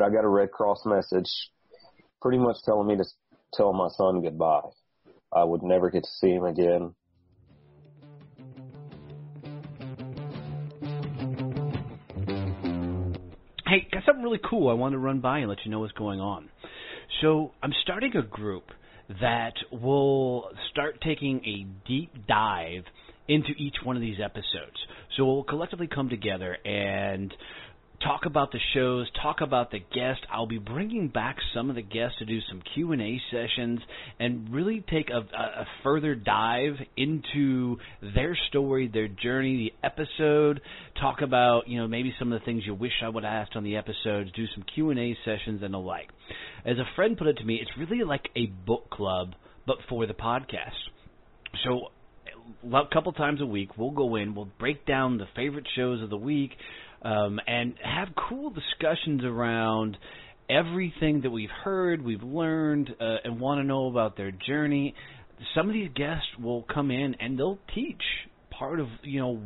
but I got a Red Cross message pretty much telling me to tell my son goodbye. I would never get to see him again. Hey, got something really cool I wanted to run by and let you know what's going on. So I'm starting a group that will start taking a deep dive into each one of these episodes. So we'll collectively come together and talk about the shows, talk about the guests. I'll be bringing back some of the guests to do some Q&A sessions and really take a further dive into their story, their journey, the episode, talk about, maybe some of the things you wish I would have asked on the episodes, do some Q&A sessions and the like. As a friend put it to me, it's really like a book club, but for the podcast. So a couple times a week, we'll go in, we'll break down the favorite shows of the week, and have cool discussions around everything that we've heard, we've learned, and want to know about their journey. Some of these guests will come in and they'll teach part of,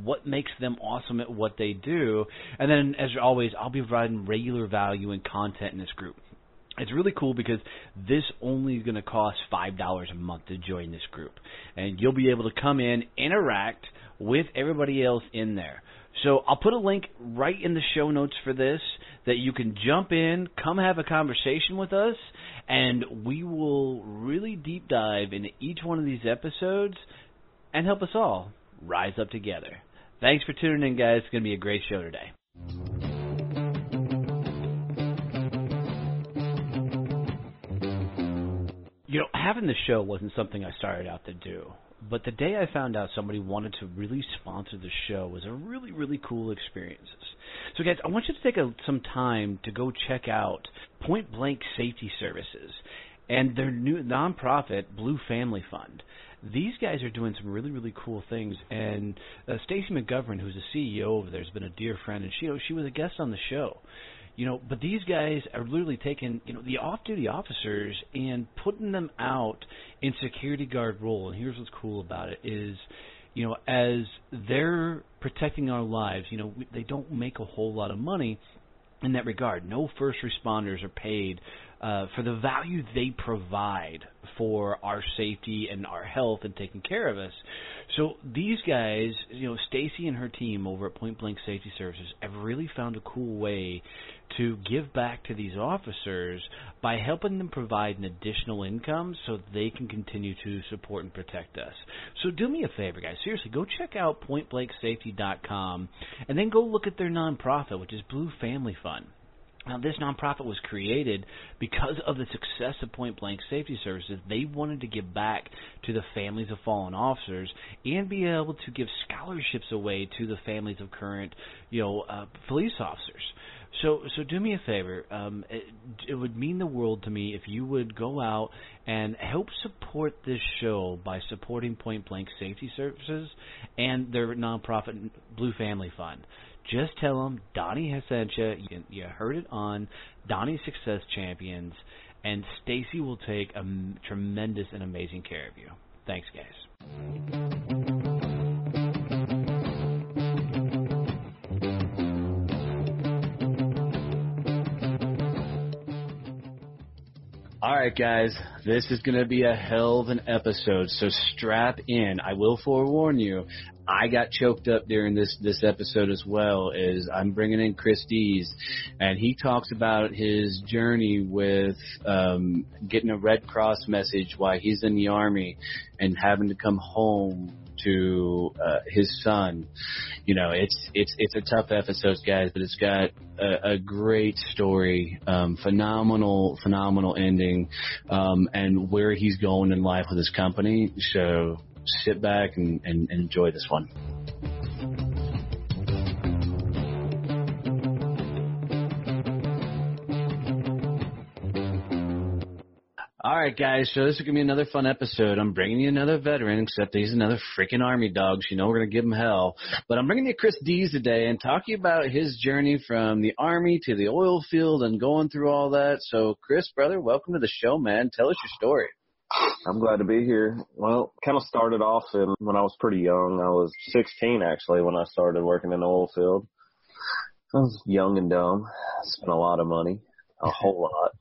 what makes them awesome at what they do. And then, as always, I'll be providing regular value and content in this group. It's really cool because this only is going to cost $5 a month to join this group. And you'll be able to come in, interact with everybody else in there. So I'll put a link right in the show notes for this that you can jump in, come have a conversation with us, and we will really deep dive into each one of these episodes and help us all rise up together. Thanks for tuning in, guys. It's going to be a great show today. Having the show wasn't something I started out to do. But the day I found out somebody wanted to really sponsor the show was a really, really cool experience. So, guys, I want you to take some time to go check out Point Blank Safety Services and their new nonprofit, Blue Family Fund. These guys are doing some really, really cool things. And Stacy McGovern, who's the CEO over there, has been a dear friend, and she was a guest on the show. But these guys are literally taking, the off-duty officers and putting them out in security guard role. And here's what's cool about it is, as they're protecting our lives, they don't make a whole lot of money in that regard. No first responders are paid for the value they provide for our safety and our health and taking care of us. So these guys, Stacy and her team over at Point Blank Safety Services have really found a cool way to give back to these officers by helping them provide an additional income so they can continue to support and protect us. So do me a favor, guys. Seriously, go check out pointblanksafety.com and then go look at their nonprofit, which is Blue Family Fund. Now, this nonprofit was created because of the success of Point Blank Safety Services. They wanted to give back to the families of fallen officers and be able to give scholarships away to the families of current, police officers. So do me a favor. It would mean the world to me if you would go out and help support this show by supporting Point Blank Safety Services and their nonprofit Blue Family Fund. Just tell them Donnie has sent you. You heard it on Donnie's Success Champions, and Stacy will take a tremendous and amazing care of you. Thanks, guys. All right, guys, this is going to be a hell of an episode, so strap in. I will forewarn you, I got choked up during this episode as well, as I'm bringing in Chris Dees, and he talks about his journey with getting a Red Cross message while he's in the Army and having to come home to his son. It's a tough episode, guys, but it's got a great story, phenomenal ending, and where he's going in life with his company. So sit back and enjoy this one. All right, guys, so this is going to be another fun episode. I'm bringing you another veteran, except he's another freaking Army dog, so we're going to give him hell. But I'm bringing you Chris Dees today and talking about his journey from the Army to the oil field and going through all that. So, Chris, brother, welcome to the show, man. Tell us your story. I'm glad to be here. Well, kind of started off when I was pretty young. I was 16, actually, when I started working in the oil field. I was young and dumb. Spent a lot of money. a whole lot.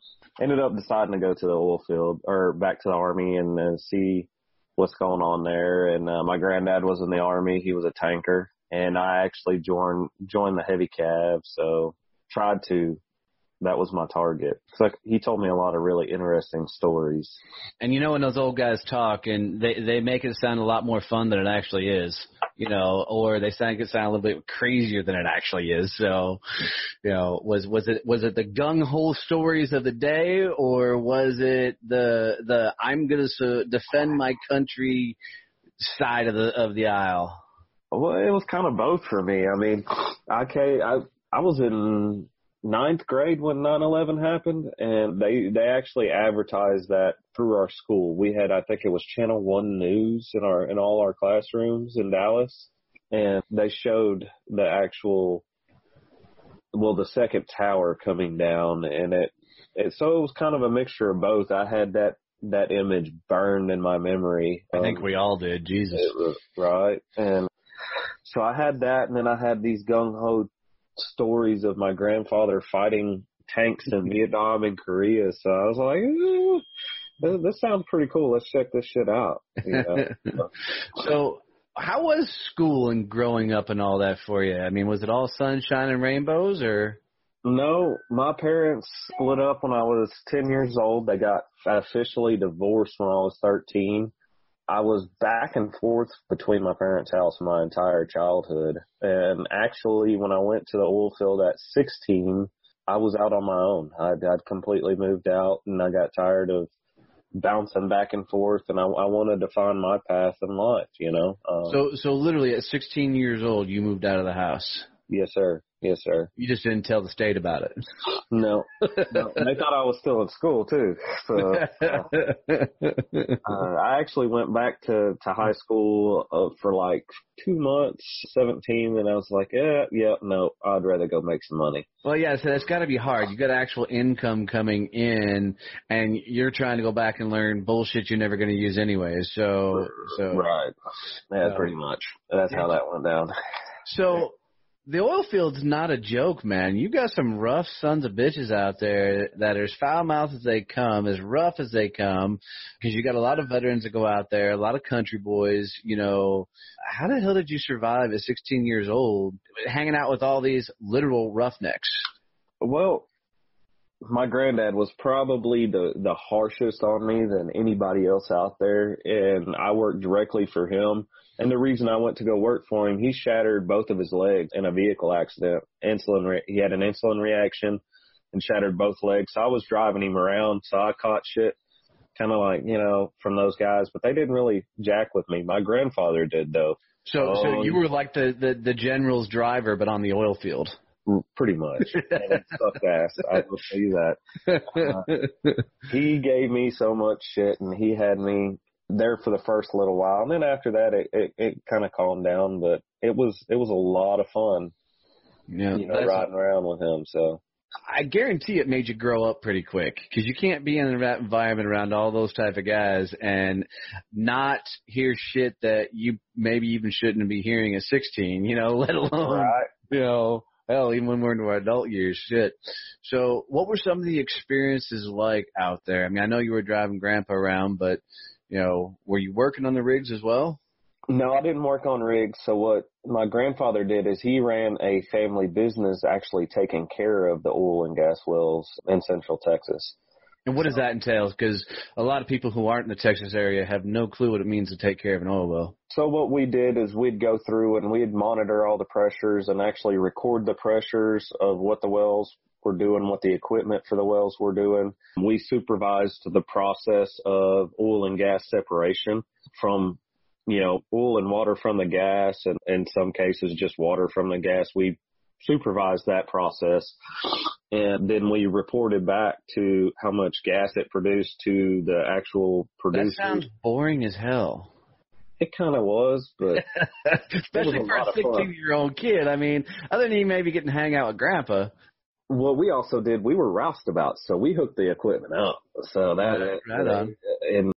Ended up deciding to go to the oil field or back to the Army and see what's going on there. And my granddad was in the Army. He was a tanker. And I actually joined the heavy cav. So tried to. That was my target. So he told me a lot of really interesting stories. And when those old guys talk, and they make it sound a lot more fun than it actually is, or they make it sound a little bit crazier than it actually is. So, was it the gung ho stories of the day, or was it the I'm going to defend my country side of the aisle? Well, it was kind of both for me. I mean, I was in 9th grade when 9/11 happened, and they actually advertised that through our school. We had, I think it was Channel 1 News in all our classrooms in Dallas, and they showed the second tower coming down, and so it was kind of a mixture of both. I had that image burned in my memory. I think we all did. Jesus. Right. And so I had that, and then I had these gung-ho stories of my grandfather fighting tanks in Vietnam and Korea. So I was like, this sounds pretty cool. Let's check this shit out. So how was school and growing up and all that for you? I mean, was it all sunshine and rainbows, or? No, my parents split up when I was 10 years old. They got officially divorced when I was 13. I was back and forth between my parents' house my entire childhood. And actually, when I went to the oil field at 16, I was out on my own. I'd completely moved out, and I got tired of bouncing back and forth, and I wanted to find my path in life, So literally at 16 years old, you moved out of the house? Yes, sir. Yes, sir. You just didn't tell the state about it? No. They thought I was still in school, too. So I actually went back to high school for like 2 months, 17, and I was like, no, I'd rather go make some money. Well, yeah, so that's got to be hard. You got actual income coming in, and you're trying to go back and learn bullshit you're never going to use anyway. So right. Yeah, pretty much. That's how that went down. So the oil field's not a joke, man. You got some rough sons of bitches out there that are as foul-mouthed as they come, as rough as they come, because you got a lot of veterans that go out there, a lot of country boys. How the hell did you survive at 16 years old hanging out with all these literal roughnecks? Well, my granddad was probably the harshest on me than anybody else out there, and I worked directly for him. And the reason I went to go work for him, he shattered both of his legs in a vehicle accident. He had an insulin reaction and shattered both legs. So I was driving him around, so I caught shit kind of like, from those guys. But they didn't really jack with me. My grandfather did, though. So you were like the general's driver, but on the oil field. Pretty much. And it sucked ass. I will tell you that. He gave me so much shit, and he had me there for the first little while, and then after that it kind of calmed down, but it was a lot of fun, riding around with him. So I guarantee it made you grow up pretty quick, because you can't be in that environment around all those type of guys and not hear shit that you maybe even shouldn't be hearing at 16, let alone hell, even when we're into our adult years, shit. So what were some of the experiences like out there? I mean, I know you were driving Grandpa around, but were you working on the rigs as well? No, I didn't work on rigs. So what my grandfather did is he ran a family business actually taking care of the oil and gas wells in Central Texas. And what does that entail? Because a lot of people who aren't in the Texas area have no clue what it means to take care of an oil well. So what we did is we'd go through and we'd monitor all the pressures and actually record the pressures of what the wells were doing, what the equipment for the wells were doing. We supervised the process of oil and gas separation from, oil and water from the gas, and in some cases just water from the gas. We supervised that process, and then we reported back to how much gas it produced to the actual producers. That sounds boring as hell. It kind of was, but especially for a 16-year-old kid. I mean, other than you maybe getting to hang out with Grandpa. What we also did, we were roustabouts, so we hooked the equipment up. So that, right on. And